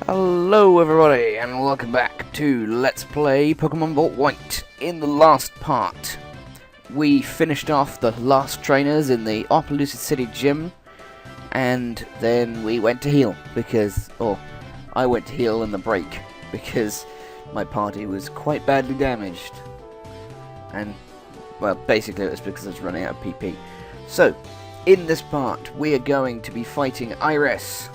Hello everybody and welcome back to Let's Play Pokemon Vault White. In the last part, we finished off the last trainers in the Opelucid City gym, and then we went to heal because, I went to heal in the break because my party was quite badly damaged. And, well, basically it was because I was running out of PP. So, in this part, we are going to be fighting Iris,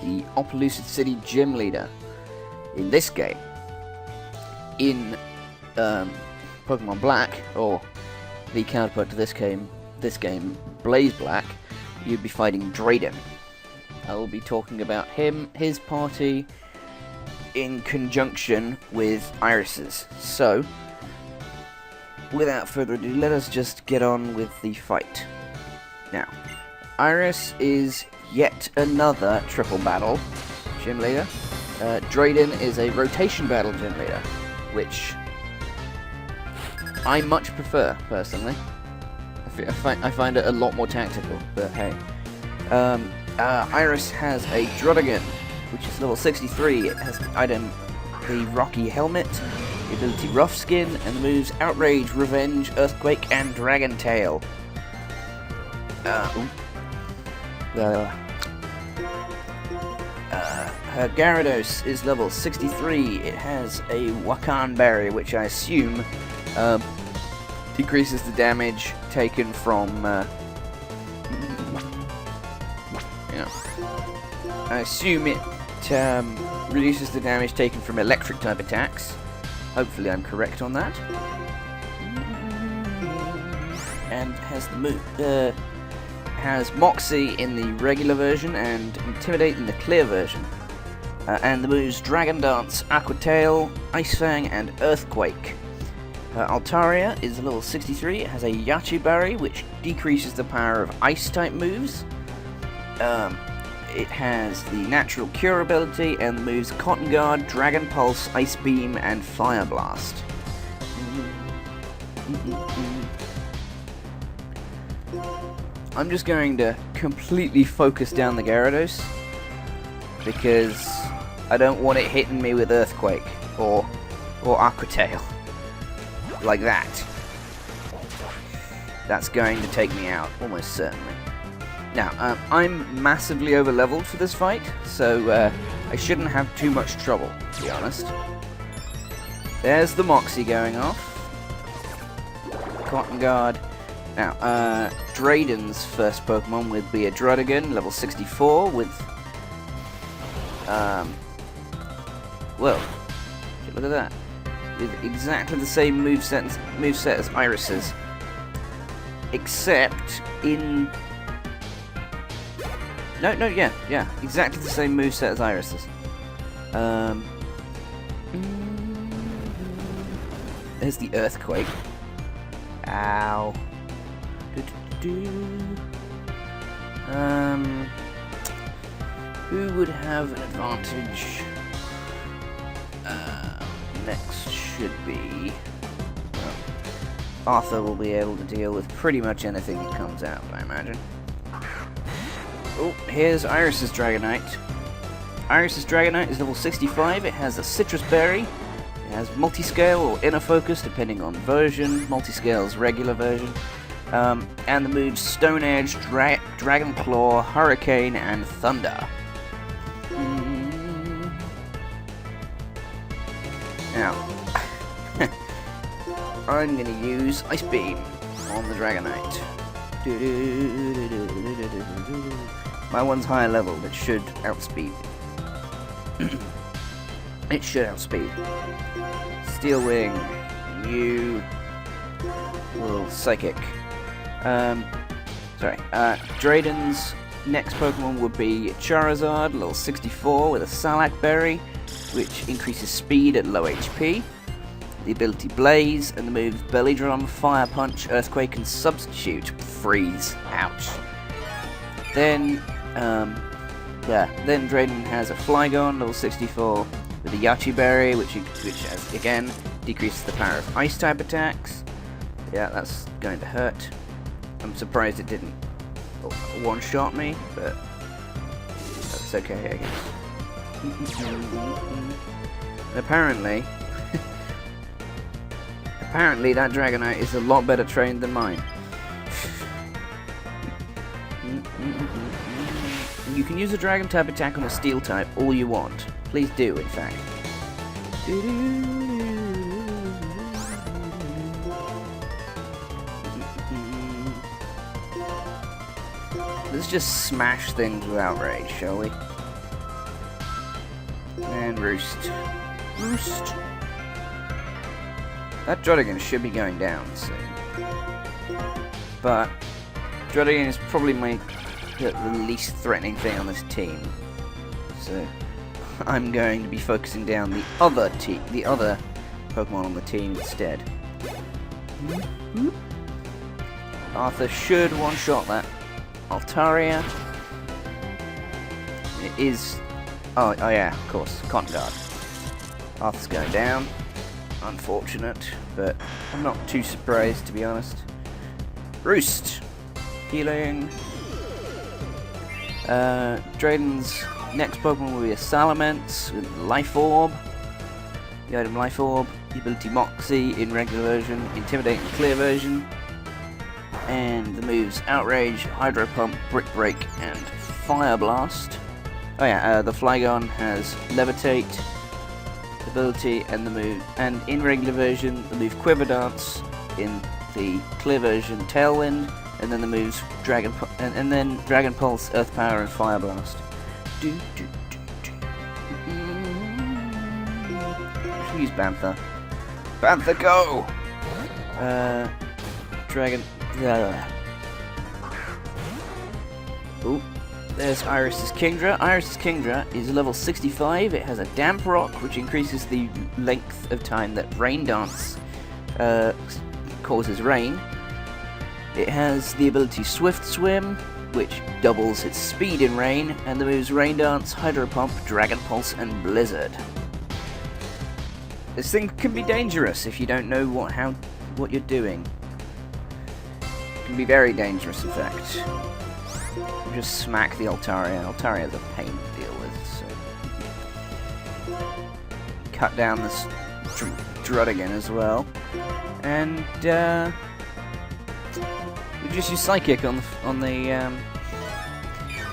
the Opelucid City gym leader. In this game, in Pokemon Black, or the counterpart to this game, Blaze Black, you'd be fighting Drayden. I will be talking about him, his party, in conjunction with Iris's. So, without further ado, let us just get on with the fight. Now, Iris is yet another triple battle gym leader. Drayden is a rotation battle gym leader, which I much prefer, personally. I find it a lot more tactical, but hey. Iris has a Druddigon, which is level 63. It has the item, the Rocky Helmet, the ability Rough Skin, and the moves Outrage, Revenge, Earthquake, and Dragon Tail. Her Gyarados is level 63. It has a Wakan Berry, which I assume decreases the damage taken from. I assume it reduces the damage taken from electric type attacks. Hopefully, I'm correct on that. And has the move. Has Moxie in the regular version and Intimidate in the clear version. And the moves Dragon Dance, Aqua Tail, Ice Fang, and Earthquake. Altaria is level 63. It has a Yachi Berry, which decreases the power of Ice type moves. It has the Natural Cure ability and the moves Cotton Guard, Dragon Pulse, Ice Beam, and Fire Blast. I'm just going to completely focus down the Gyarados because I don't want it hitting me with Earthquake or Aqua Tail like that. That's going to take me out, almost certainly. Now, I'm massively over-leveled for this fight, so I shouldn't have too much trouble, to be honest. There's the Moxie going off. Cotton Guard. Now, Drayden's first Pokemon would be a Druddigon, level 64, with, whoa, look at that, with exactly the same moveset as Iris's, except in, yeah, exactly the same moveset as Iris's. There's the Earthquake. Ow. Who would have an advantage? Next should be... Well, Arthur will be able to deal with pretty much anything that comes out, I imagine. Oh, here's Iris's Dragonite. Iris's Dragonite is level 65. It has a Citrus Berry. It has Multiscale or Inner Focus, depending on version. Multiscale's regular version. And the moves Stone Edge, Dragon Claw, Hurricane, and Thunder. Now, I'm going to use Ice Beam on the Dragonite. My one's higher level, it should outspeed. It should outspeed. Steel Wing, you little Psychic. Drayden's next Pokemon would be Charizard, level 64, with a Salac Berry, which increases speed at low HP. The ability Blaze, and the moves Belly Drum, Fire Punch, Earthquake, and Substitute. Freeze. Ouch. Then Drayden has a Flygon, level 64, with a Yachi Berry, which has, again, decreases the power of Ice type attacks. Yeah, that's going to hurt. I'm surprised it didn't one-shot me, but that's okay, I guess. Apparently, that Dragonite is a lot better trained than mine. You can use a Dragon type attack on a Steel type all you want. Please do, in fact. Let's just smash things with outrage, shall we? And roost. Roost! That Druddigan should be going down soon. But Druddigan is probably the least threatening thing on this team. So I'm going to be focusing down the other Pokemon on the team instead. Arthur should one-shot that Altaria. It is... Oh yeah, of course. Cotton Guard. Arthur's going down. Unfortunate, but I'm not too surprised, to be honest. Roost! Healing. Drayden's next Pokemon will be a Salamence with Life Orb. The item Life Orb, the ability Moxie in regular version, Intimidate in clear version. And the moves Outrage, Hydro Pump, Brick Break, and Fire Blast. Oh yeah, the Flygon has Levitate ability and the move, and in regular version the move Quiver Dance, in the clear version Tailwind, and then the moves Dragon and then Dragon Pulse, Earth Power, and Fire Blast. Use Bantha. Bantha, go! Dragon. Ooh, there's Iris's Kingdra. Iris's Kingdra is level 65. It has a Damp Rock, which increases the length of time that Rain Dance causes rain. It has the ability Swift Swim, which doubles its speed in rain, and the moves Rain Dance, Hydro Pump, Dragon Pulse, and Blizzard. This thing can be dangerous if you don't know what you're doing. It can be very dangerous, in fact. You just smack the Altaria. Altaria is a pain to deal with, so... Cut down this Druddigan as well. And, we just use Psychic on the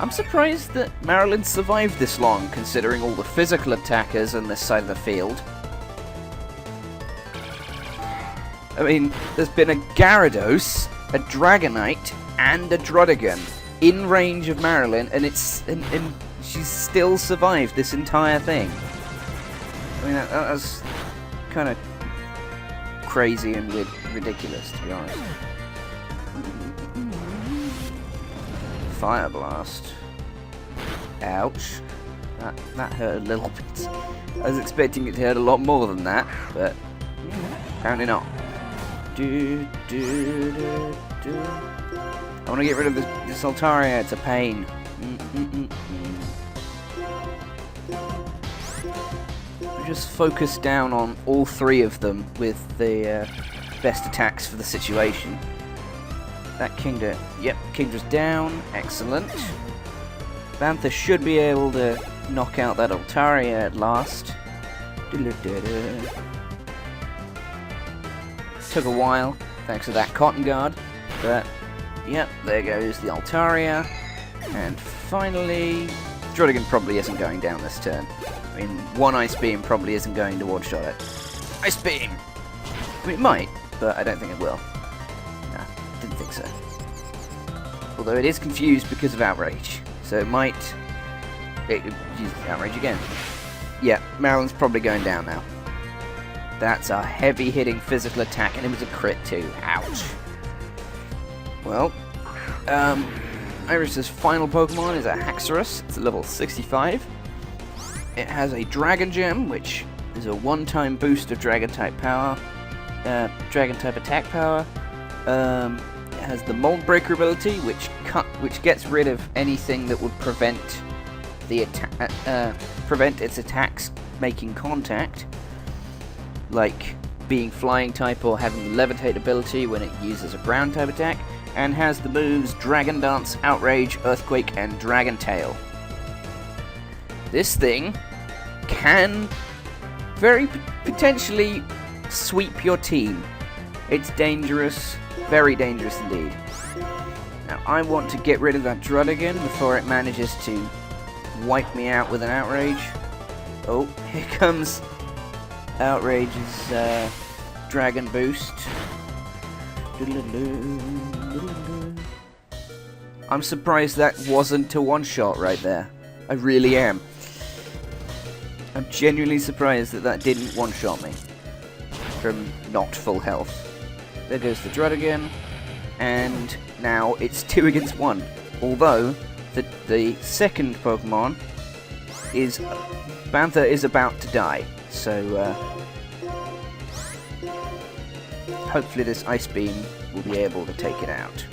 I'm surprised that Marilyn survived this long, considering all the physical attackers on this side of the field. I mean, there's been a Gyarados, a Dragonite, and a Druddigan in range of Marilyn, and and she's still survived this entire thing. I mean, that was kind of crazy and ridiculous, to be honest. Fire Blast. Ouch. That hurt a little bit. I was expecting it to hurt a lot more than that, but apparently not. I want to get rid of this Altaria, it's a pain. Just focus down on all three of them with the best attacks for the situation. That Kingdra, yep, Kingdra's down, excellent. Bantha should be able to knock out that Altaria at last. Took a while, thanks to that Cotton Guard, but yep, there goes the Altaria. And finally, Druddigan probably isn't going down this turn. I mean, one Ice Beam probably isn't going to one-shot it. Ice Beam! I mean, it might, but I don't think it will. Nah, didn't think so. Although it is confused because of Outrage, so it might... use Outrage again. Yeah, Marilyn's probably going down now. That's a heavy-hitting physical attack, and it was a crit too. Ouch. Well, Iris's final Pokemon is a Haxorus. It's level 65. It has a Dragon Gem, which is a one-time boost of Dragon-type power, Dragon-type attack power. It has the Mold Breaker ability, which gets rid of anything that would prevent its attacks making contact, like being Flying type or having the Levitate ability when it uses a Ground-type attack, and has the moves Dragon Dance, Outrage, Earthquake, and Dragon Tail. This thing can very potentially sweep your team. It's dangerous, very dangerous indeed. Now I want to get rid of that Drudigan before it manages to wipe me out with an Outrage. Oh, here comes Outrage's Dragon Boost. I'm surprised that wasn't a one-shot right there. I really am. I'm genuinely surprised that that didn't one-shot me from not full health. There goes the Drudigan, and now it's 2 against 1. Although the second Pokemon is Bantha is about to die, so hopefully this Ice Beam will be able to take it out.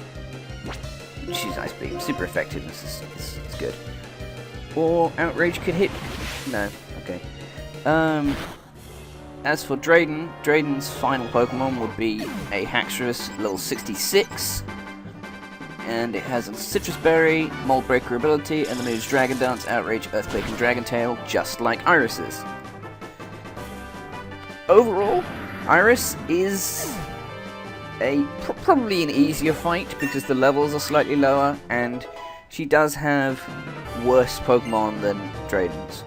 She's Ice Beam, super effective. This is good. Or Outrage could hit. No, okay. As for Drayden's final Pokemon would be a Haxorus level 66. And it has a Citrus Berry, Mold Breaker ability, and the moves Dragon Dance, Outrage, Earthquake, and Dragon Tail, just like Iris's. Overall, Iris is probably an easier fight because the levels are slightly lower, and she does have worse Pokemon than Drayden's.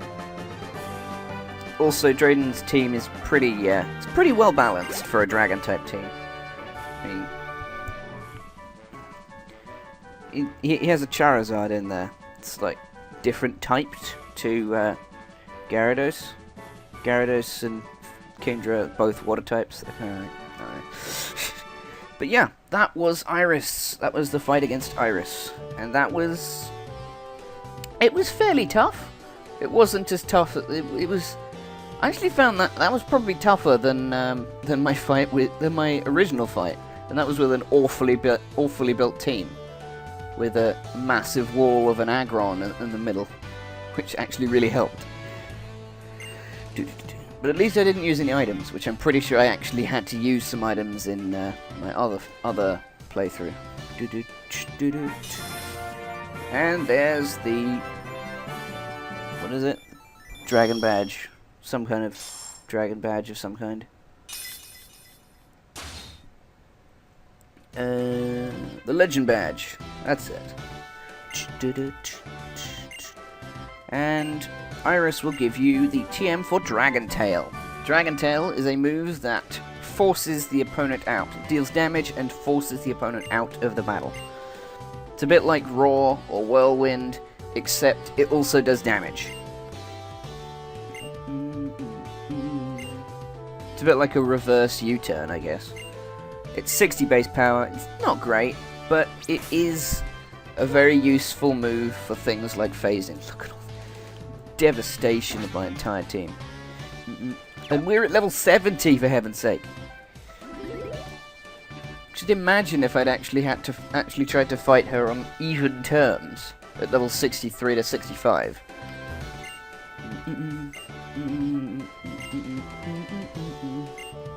Also, Drayden's team is it's pretty well balanced for a Dragon type team. I mean, he has a Charizard in there. It's like different typed to Gyarados. Gyarados and Kingdra are both water types. But yeah, that was Iris. That was the fight against Iris, and it was fairly tough. It wasn't as tough. It was. I actually found that was probably tougher than my original fight, and that was with an awfully built team, with a massive wall of an Aggron in the middle, which actually really helped. But at least I didn't use any items, which I'm pretty sure I actually had to use some items in my other playthrough. And there's the... what is it? Dragon badge. Some kind of dragon badge of some kind. The legend badge. That's it. And Iris will give you the TM for Dragon Tail. Dragon Tail is a move that forces the opponent out. It deals damage and forces the opponent out of the battle. It's a bit like Roar or Whirlwind, except it also does damage. It's a bit like a reverse U-turn, I guess. It's 60 base power. It's not great, but it is a very useful move for things like phasing. Look at all the devastation of my entire team. And we're at level 70, for heaven's sake. Just imagine if I'd actually tried to fight her on even terms at level 63 to 65.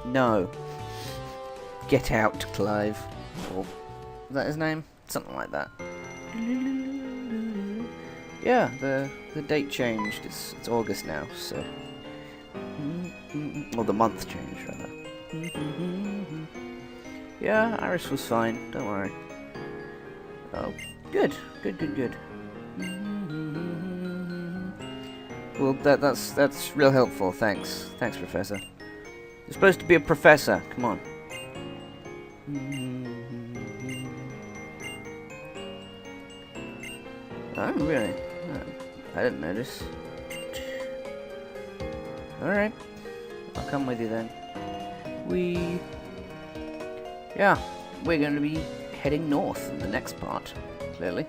No. Get out, Clive. Or, is that his name? Something like that. Yeah, the date changed. It's August now, so... or the month changed, rather. Yeah, Iris was fine. Don't worry. Oh, good. Good. Well, that's real helpful. Thanks, Professor. You're supposed to be a professor. Come on. Oh, really? I didn't notice. Alright. I'll come with you then. Yeah, we're going to be heading north in the next part, clearly.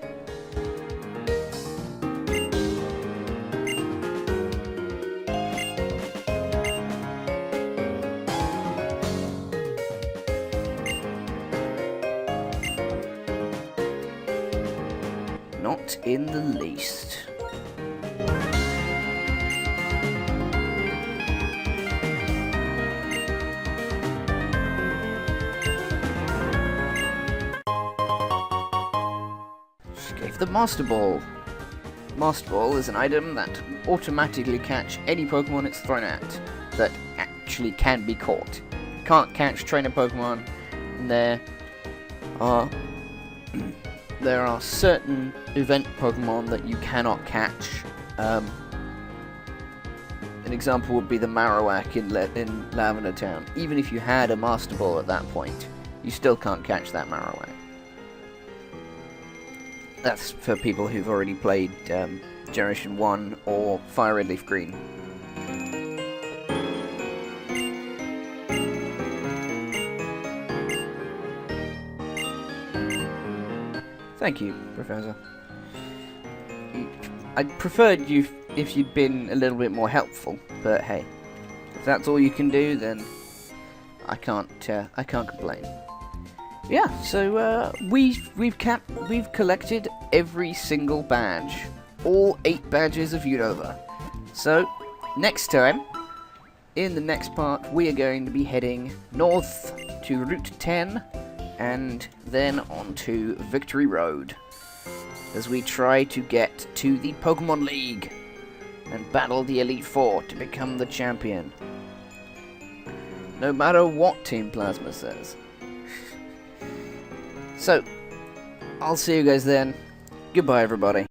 Not in the least. She gave the Master Ball. Master Ball is an item that will automatically catch any Pokemon it's thrown at that actually can be caught. Can't catch trainer Pokemon, and there are certain event Pokemon that you cannot catch. An example would be the Marowak in Lavender Town. Even if you had a Master Ball at that point, you still can't catch that Marowak. That's for people who've already played Generation 1 or Fire Red Leaf Green. Thank you, Professor. I'd preferred you if you'd been a little bit more helpful, but hey, if that's all you can do, then I can't complain. Yeah, so we've collected every single badge, all 8 badges of Unova. So next time, in the next part, we are going to be heading north to Route 10, and then on to Victory Road, as we try to get to the Pokemon League and battle the Elite Four to become the champion. No matter what Team Plasma says. So, I'll see you guys then. Goodbye, everybody.